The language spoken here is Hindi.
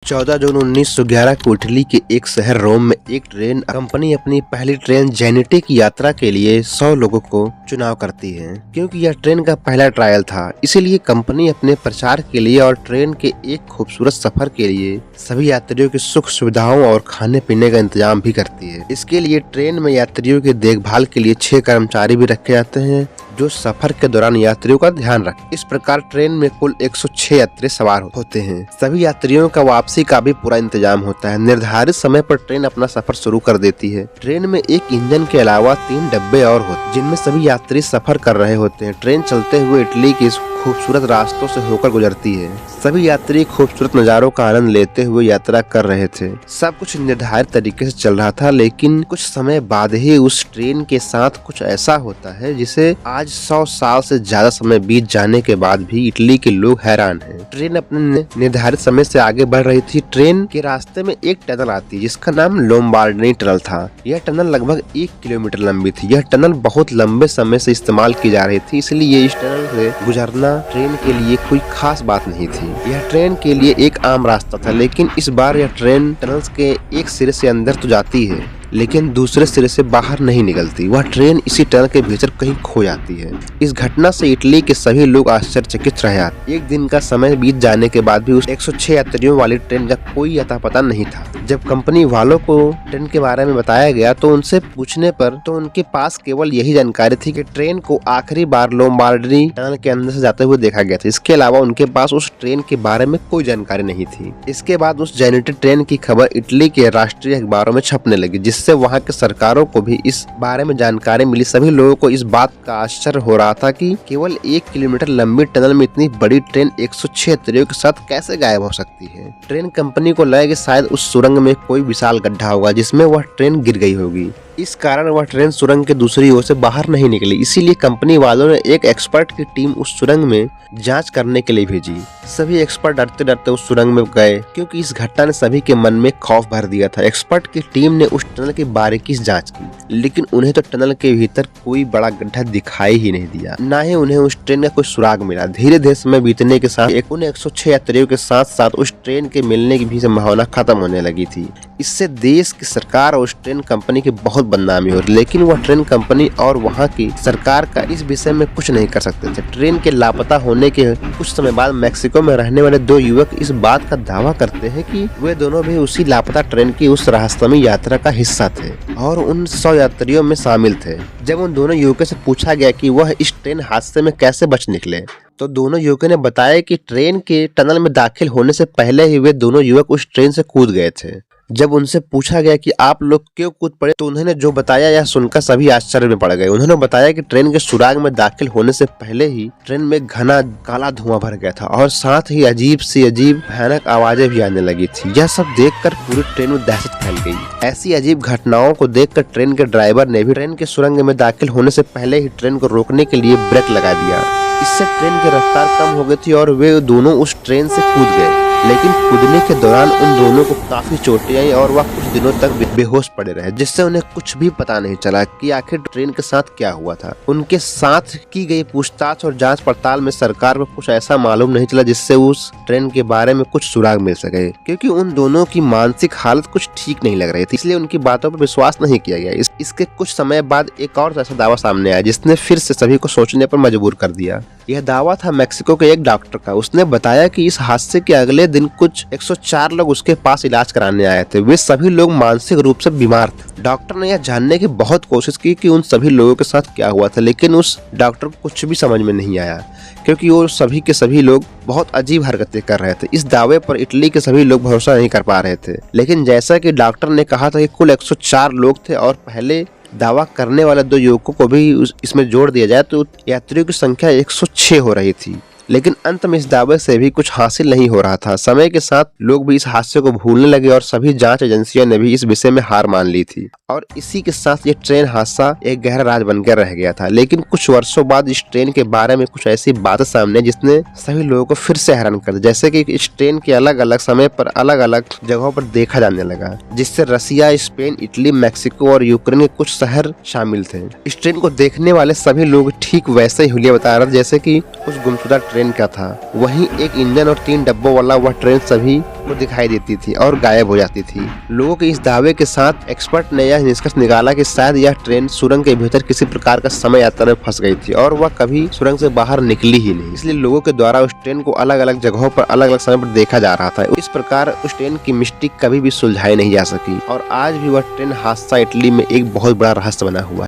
14 जून 1911 को इटली के एक शहर रोम में एक ट्रेन कंपनी अपनी पहली ट्रेन जेनेटी की यात्रा के लिए 100 लोगों को चुनाव करती है। क्योंकि यह ट्रेन का पहला ट्रायल था, इसीलिए कंपनी अपने प्रचार के लिए और ट्रेन के एक खूबसूरत सफर के लिए सभी यात्रियों की सुख सुविधाओं और खाने पीने का इंतजाम भी करती है। इसके लिए ट्रेन में यात्रियों की देखभाल के लिए 6 कर्मचारी भी रखे जाते हैं जो सफर के दौरान यात्रियों का ध्यान रखें। इस प्रकार ट्रेन में कुल 106 यात्री सवार होते हैं। सभी यात्रियों का वापसी का भी पूरा इंतजाम होता है। निर्धारित समय पर ट्रेन अपना सफर शुरू कर देती है। ट्रेन में एक इंजन के अलावा 3 डब्बे और होते हैं जिनमें सभी यात्री सफर कर रहे होते हैं। ट्रेन चलते हुए इटली के खूबसूरत रास्तों से होकर गुजरती है। सभी यात्री खूबसूरत नज़ारों का आनंद लेते हुए यात्रा कर रहे थे। सब कुछ निर्धारित तरीके से चल रहा था, लेकिन कुछ समय बाद ही उस ट्रेन के साथ कुछ ऐसा होता है जिसे आज 100 साल से ज्यादा समय बीत जाने के बाद भी इटली के लोग हैरान हैं। ट्रेन अपने निर्धारित समय से आगे बढ़ रही थी। ट्रेन के रास्ते में एक टनल आती है जिसका नाम लोम्बार्डिनी टनल था। यह टनल लगभग 1 किलोमीटर लंबी थी। यह टनल बहुत लंबे समय से इस्तेमाल की जा रही थी, इसलिए इस टनल से गुजरना ट्रेन के लिए कोई खास बात नहीं थी। यह ट्रेन के लिए एक आम रास्ता था, लेकिन इस बार यह ट्रेन टनल के एक सिरे से अंदर तो जाती है, लेकिन दूसरे सिरे से बाहर नहीं निकलती। वह ट्रेन इसी टनल के भीतर कहीं खो जाती है। इस घटना से इटली के सभी लोग आश्चर्यचकित रह जाते। एक दिन का समय बीत जाने के बाद भी उस 106 यात्रियों वाली ट्रेन का कोई अता पता नहीं था। जब कंपनी वालों को ट्रेन के बारे में बताया गया तो उनसे पूछने पर तो उनके पास केवल यही जानकारी थी कि ट्रेन को आखिरी बार लोम्बार्डिनी टनल के अंदर से जाते हुए देखा गया था। इसके अलावा उनके पास उस ट्रेन के बारे में कोई जानकारी नहीं थी। इसके बाद उस जेनेटी ट्रेन की खबर इटली के राष्ट्रीय अखबारों में छपने लगी, जिससे वहां के सरकारों को भी इस बारे में जानकारी मिली। सभी लोगों को इस बात का आश्चर्य हो रहा था कि केवल 1 किलोमीटर लंबी टनल में इतनी बड़ी ट्रेन 106 यात्रियों के साथ कैसे गायब हो सकती है। ट्रेन कंपनी को लगा कि शायद उस सुरंग में कोई विशाल गड्ढा होगा जिसमें वह ट्रेन गिर गई होगी। इस कारण वह ट्रेन सुरंग के दूसरी ओर से बाहर नहीं निकली। इसीलिए कंपनी वालों ने एक एक्सपर्ट की टीम उस सुरंग में जांच करने के लिए भेजी। सभी एक्सपर्ट डरते डरते उस सुरंग में गए, क्योंकि इस घटना ने सभी के मन में खौफ भर दिया था। एक्सपर्ट की टीम ने उस टनल की बारीकी से जांच की, लेकिन उन्हें तो टनल के भीतर कोई बड़ा गड्ढा दिखाई ही नहीं दिया, न ही उन्हें उस ट्रेन का कोई सुराग मिला। धीरे धीरे समय बीतने के साथ उन 106 यात्रियों के साथ साथ उस ट्रेन के मिलने की भी संभावना खत्म होने लगी थी। इससे देश की सरकार और उस ट्रेन कंपनी की बहुत बदनामी हो रही, लेकिन वह ट्रेन कंपनी और वहां की सरकार का इस विषय में कुछ नहीं कर सकते थे। ट्रेन के लापता होने के कुछ समय बाद मैक्सिको में रहने वाले 2 युवक इस बात का दावा करते हैं कि वे दोनों भी उसी लापता ट्रेन की उस रहस्यमयी यात्रा का हिस्सा थे और उन 100 यात्रियों में शामिल थे। जब उन दोनों युवकों से पूछा गया कि वह इस ट्रेन हादसे में कैसे बच निकले, तो दोनों युवकों ने बताया कि ट्रेन के टनल में दाखिल होने से पहले ही वे दोनों युवक उस ट्रेन से कूद गए थे। जब उनसे पूछा गया कि आप लोग क्यों कूद पड़े, तो उन्होंने जो बताया यह सुनकर सभी आश्चर्य में पड़ गए। उन्होंने बताया कि ट्रेन के सुराग में दाखिल होने से पहले ही ट्रेन में घना काला धुआं भर गया था और साथ ही अजीब भयानक आवाजें भी आने लगी थी। यह सब देखकर पूरी ट्रेन में दहशत फैल गई। ऐसी अजीब घटनाओं को देखकर ट्रेन के ड्राइवर ने भी ट्रेन के सुरंग में दाखिल होने से पहले ही ट्रेन को रोकने के लिए ब्रेक लगा दिया। इससे ट्रेन की रफ्तार कम हो गई थी और वे दोनों उस ट्रेन से कूद गए। लेकिन कूदने के दौरान उन दोनों को काफी चोटें आई और वह कुछ दिनों तक बेहोश पड़े रहे, जिससे उन्हें कुछ भी पता नहीं चला कि आखिर ट्रेन के साथ क्या हुआ था। उनके साथ की गई पूछताछ और जांच पड़ताल में सरकार को कुछ ऐसा मालूम नहीं चला जिससे उस ट्रेन के बारे में कुछ सुराग मिल सके, क्योंकि उन दोनों की मानसिक हालत कुछ ठीक नहीं लग रही थी। इसलिए उनकी बातों पर विश्वास नहीं किया गया। इसके कुछ समय बाद एक और ऐसा दावा सामने आया जिसने फिर से सभी को सोचने पर मजबूर कर दिया। यह दावा था मैक्सिको के एक डॉक्टर का। उसने बताया कि इस हादसे के अगले दिन कुछ 104 लोग उसके पास इलाज कराने आए थे। वे सभी लोग मानसिक रूप से बीमार थे। डॉक्टर ने यह जानने की बहुत कोशिश की कि उन सभी लोगों के साथ क्या हुआ था, लेकिन उस डॉक्टर को कुछ भी समझ में नहीं आया, क्योंकि वो सभी के सभी लोग बहुत अजीब हरकतें कर रहे थे। इस दावे पर इटली के सभी लोग भरोसा नहीं कर पा रहे थे। लेकिन जैसा कि डॉक्टर ने कहा था कि कुल 104 लोग थे और पहले दावा करने वाले 2 युवकों को भी इसमें जोड़ दिया जाए तो यात्रियों की संख्या 106 हो रही थी। लेकिन अंत में इस दावे से भी कुछ हासिल नहीं हो रहा था। समय के साथ लोग भी इस हादसे को भूलने लगे और सभी जांच एजेंसियों ने भी इस विषय में हार मान ली थी और इसी के साथ ये ट्रेन हादसा एक गहरा राज बनकर रह गया था। लेकिन कुछ वर्षों बाद इस ट्रेन के बारे में कुछ ऐसी बातें सामने जिसने सभी लोगों को फिर से हैरान कर दिया। जैसे कि इस ट्रेन के अलग अलग समय पर अलग अलग जगहों पर देखा जाने लगा, जिससे रसिया, स्पेन, इटली, मैक्सिको और यूक्रेन के कुछ शहर शामिल थे। इस ट्रेन को देखने वाले सभी लोग ठीक वैसे ही हुलिया बता रहे थे जैसे कि उस गुमशुदा ट्रेन का था। वहीं एक इंजन और 3 डब्बों वाला वह ट्रेन सभी को दिखाई देती थी और गायब हो जाती थी। लोगों के इस दावे के साथ एक्सपर्ट ने यह निष्कर्ष निकाला कि शायद यह ट्रेन सुरंग के भीतर किसी प्रकार का समय यात्रा में फंस गई थी और वह कभी सुरंग से बाहर निकली ही नहीं। इसलिए लोगों के द्वारा उस ट्रेन को अलग अलग जगहों पर अलग अलग समय पर देखा जा रहा था। इस प्रकार उस ट्रेन की मिस्ट्री कभी भी सुलझाई नहीं जा सकी और आज भी वह ट्रेन हादसा इटली में एक बहुत बड़ा रहस्य बना हुआ है।